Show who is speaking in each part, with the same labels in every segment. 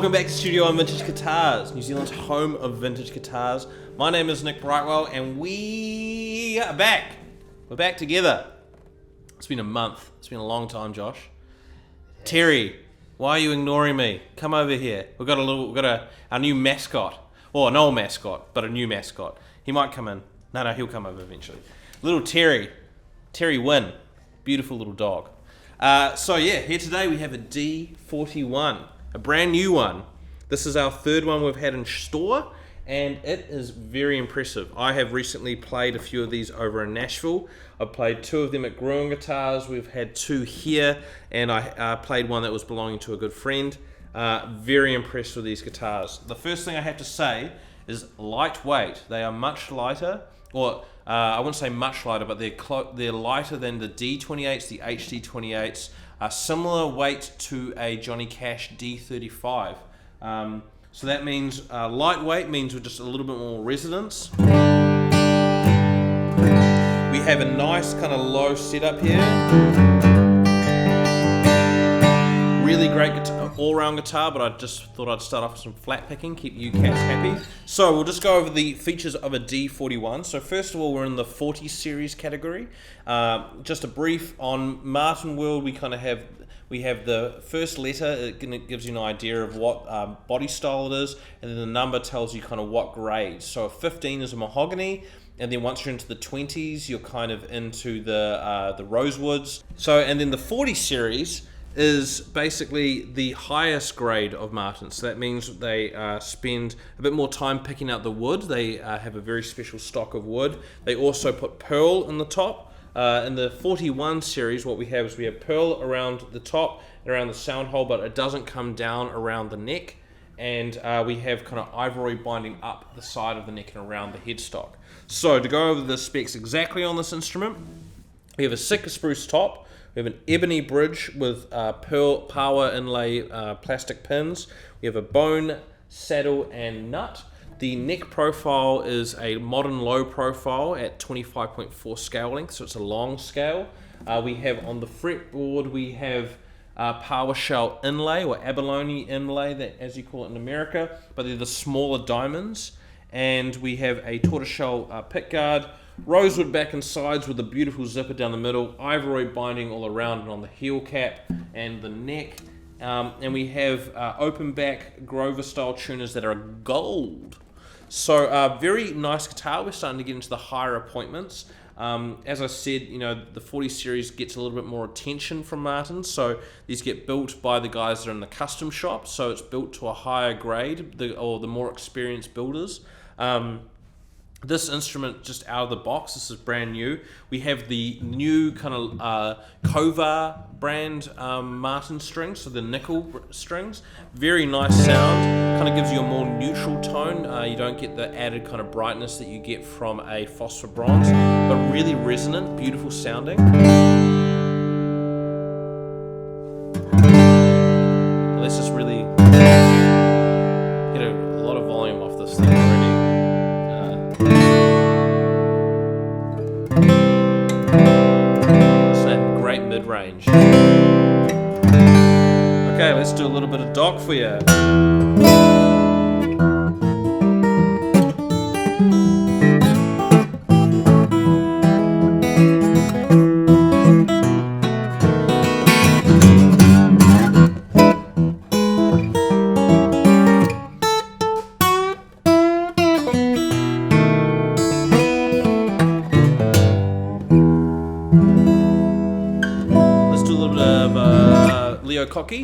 Speaker 1: Welcome back to Studio on Vintage Guitars, New Zealand's home of vintage guitars. My name is Nick Brightwell and we are back. We're back together. It's been a month. It's been a long time, Josh. Terry, why are you ignoring me? Come over here. We've got our new mascot. Well, an old mascot, but a new mascot. He might come in. No, he'll come over eventually. Little Terry Wynn. Beautiful little dog. Here today we have a D-41. A brand new one. This is our third one we've had in store, and it is very impressive. I have recently played a few of these over in Nashville. I've played two of them at Growing Guitars. We've had two here, and I played one that was belonging to a good friend. Very impressed with these guitars. The first thing I have to say is lightweight. They are much lighter, or I wouldn't say much lighter, but they're lighter than the D28s, the HD28s. A similar weight to a Johnny Cash D-35. So that means lightweight means with just a little bit more resonance. We have a nice kind of low setup here. Really great all-round guitar, but I just thought I'd start off with some flat picking, keep you cats happy. So we'll just go over the features of a D-41. So first of all, we're in the 40 series category. Just a brief on Martin World, we have the first letter. It gives you an idea of what body style it is, and then the number tells you kind of what grade. So a 15 is a mahogany, and then once you're into the 20s, you're kind of into the Rosewoods. And then the 40 series is basically the highest grade of Martins. So that means they spend a bit more time picking out the wood. They have a very special stock of wood. They also put pearl in the top. In the 41 series, what we have is we have pearl around the top and around the sound hole, but it doesn't come down around the neck. And we have kind of ivory binding up the side of the neck and around the headstock. So to go over the specs exactly on this instrument, we have a Sitka spruce top. We have an ebony bridge with pearl power inlay plastic pins. We have a bone, saddle, and nut. The neck profile is a modern low profile at 25.4 scale length, so it's a long scale. We have on the fretboard, we have PowerShell inlay, or abalone inlay, that, as you call it in America, but they're the smaller diamonds. And we have a tortoiseshell pickguard, rosewood back and sides with a beautiful zipper down the middle, ivory binding all around and on the heel cap and the neck. And we have open back Grover style tuners that are gold. So very nice guitar. We're starting to get into the higher appointments. As I said, the 40 series gets a little bit more attention from Martins. So these get built by the guys that are in the custom shop. So it's built to a higher grade, or the more experienced builders. This instrument, just out of the box, this is brand new. We have the new kind of Kovar brand Martin strings, so the nickel strings. Very nice sound, kind of gives you a more neutral tone. You don't get the added kind of brightness that you get from a phosphor bronze, but really resonant, beautiful sounding. Let's just really get a lot of volume off this thing already. Mid-range. Okay, let's do a little bit of dock for you. Cocky.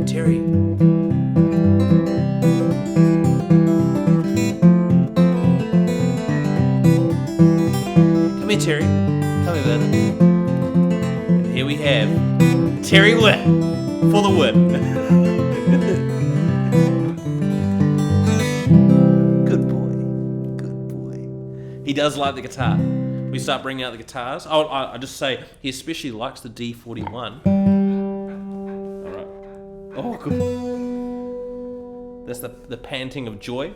Speaker 1: Terry. Come here, Terry. Come here, then. And here we have Terry Wynn for the win. Good boy. He does like the guitar. We start bringing out the guitars. I just say he especially likes the D-41. All right. Oh, good. That's the panting of joy.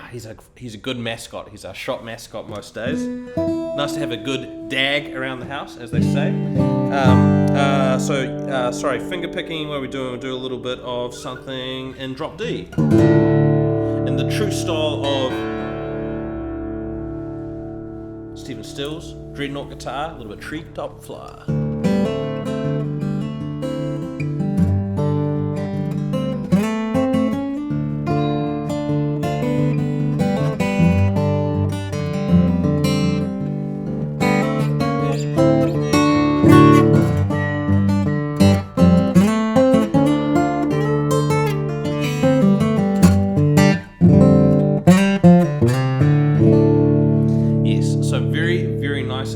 Speaker 1: He's a good mascot. He's our shop mascot most days. Nice to have a good dag around the house, as they say. Sorry, finger picking. What are we doing? We'll do a little bit of something in drop D, in the true style of Stephen Stills, Dreadnought guitar, a little bit treetop fly.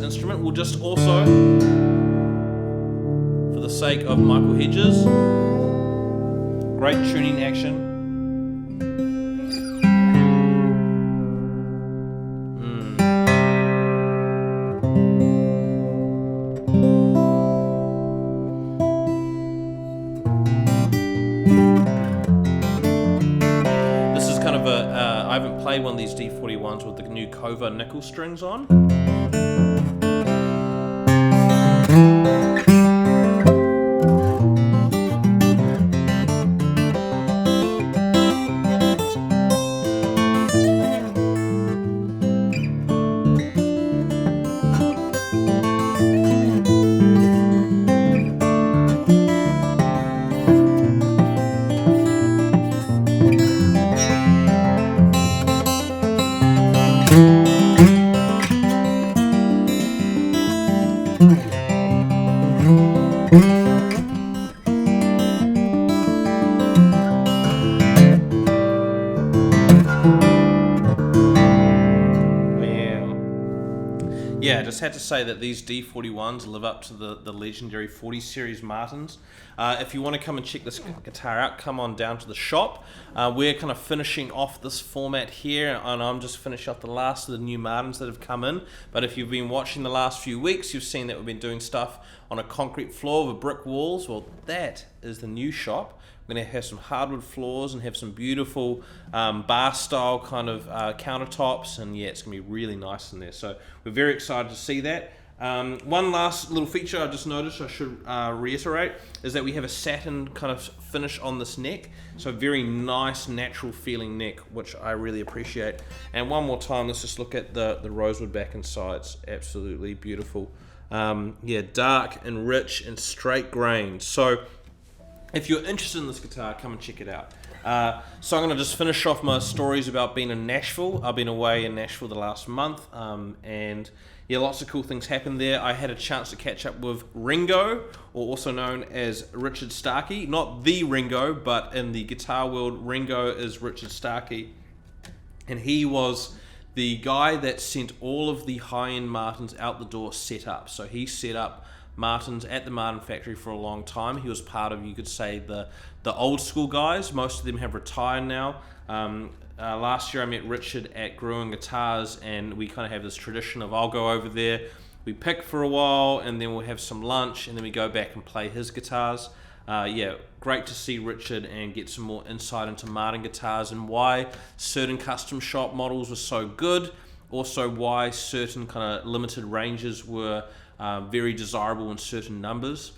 Speaker 1: Instrument. We'll just also, for the sake of Michael Hedges, great tuning action. This is kind of a, I haven't played one of these D-41s with the new Cova nickel strings on. Yeah, just had to say that these D-41s live up to the legendary 40 series Martins. If you want to come and check this guitar out, come on down to the shop. We're kind of finishing off this format here, and I'm just finishing off the last of the new Martins that have come in. But if you've been watching the last few weeks, you've seen that we've been doing stuff on a concrete floor with brick walls. Well, that is the new shop. We're going to have some hardwood floors and have some beautiful bar style kind of countertops, and yeah, it's going to be really nice in there. So we're very excited to see that. One last little feature I just noticed I should reiterate is that we have a satin kind of finish on this neck, so a very nice natural feeling neck, which I really appreciate. And one more time, let's just look at the rosewood back and sides. Absolutely beautiful. Yeah, dark and rich and straight grain. So if you're interested in this guitar, come and check it out. So I'm going to just finish off my stories about being in Nashville. I've been away in Nashville the last month, and yeah, lots of cool things happened there. I had a chance to catch up with Ringo, or also known as Richard Starkey. Not the Ringo, but in the guitar world, Ringo is Richard Starkey. And he was the guy that sent all of the high-end Martins out the door set up. So he set up Martins at the Martin factory for a long time. He was part of, you could say, the old school guys. Most of them have retired now. Last year I met Richard at Growing Guitars, and we kind of have this tradition of I'll go over there, we pick for a while, and then we'll have some lunch, and then we go back and play his guitars. Yeah, great to see Richard and get some more insight into Martin guitars and why certain custom shop models were so good. Also why certain kind of limited ranges were very desirable in certain numbers.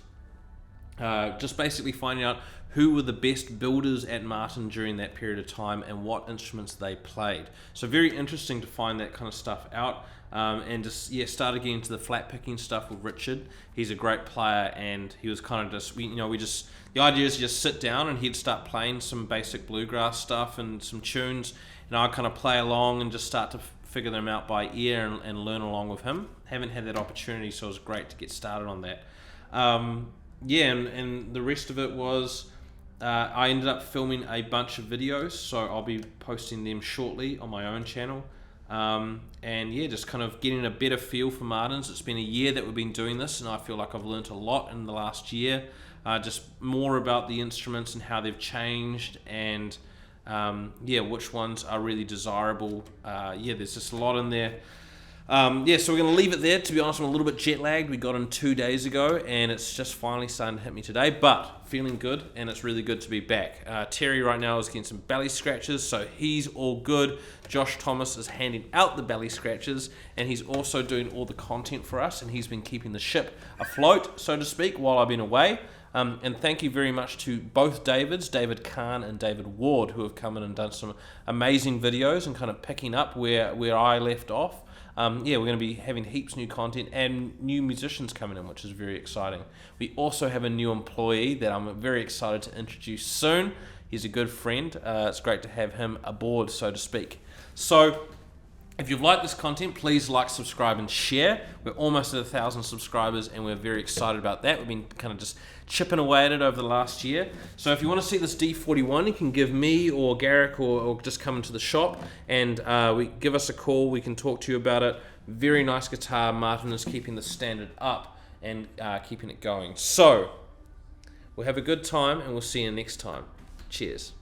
Speaker 1: Just basically finding out who were the best builders at Martin during that period of time and what instruments they played. So very interesting to find that kind of stuff out. And just started getting into the flat picking stuff with Richard. He's a great player, and he was kind of just the idea is you just sit down and he'd start playing some basic bluegrass stuff and some tunes, and I kind of play along and just start to figure them out by ear and learn along with him. Haven't had that opportunity, so it was great to get started on that. And the rest of it was I ended up filming a bunch of videos, so I'll be posting them shortly on my own channel. And yeah, just kind of getting a better feel for Martins. It's been a year that we've been doing this, and I feel like I've learnt a lot in the last year. Just more about the instruments and how they've changed, and which ones are really desirable. There's just a lot in there. Yeah, so we're going to leave it there. To be honest, I'm a little bit jet lagged. We got in 2 days ago, and it's just finally starting to hit me today, but feeling good, and it's really good to be back. Terry right now is getting some belly scratches, so he's all good. Josh Thomas is handing out the belly scratches, and he's also doing all the content for us, and he's been keeping the ship afloat, so to speak, while I've been away. And thank you very much to both Davids, David Kahn and David Ward, who have come in and done some amazing videos and kind of picking up where I left off. Yeah, we're going to be having heaps new content and new musicians coming in, which is very exciting. We also have a new employee that I'm very excited to introduce soon. He's a good friend. It's great to have him aboard, so to speak. So, if you've liked this content, please like, subscribe, and share. We're almost at 1,000 subscribers, and we're very excited about that. We've been kind of just chipping away at it over the last year. So if you want to see this D-41, you can give me or Garrick or just come into the shop and give us a call. We can talk to you about it. Very nice guitar. Martin is keeping the standard up and keeping it going. So we'll have a good time, and we'll see you next time. Cheers.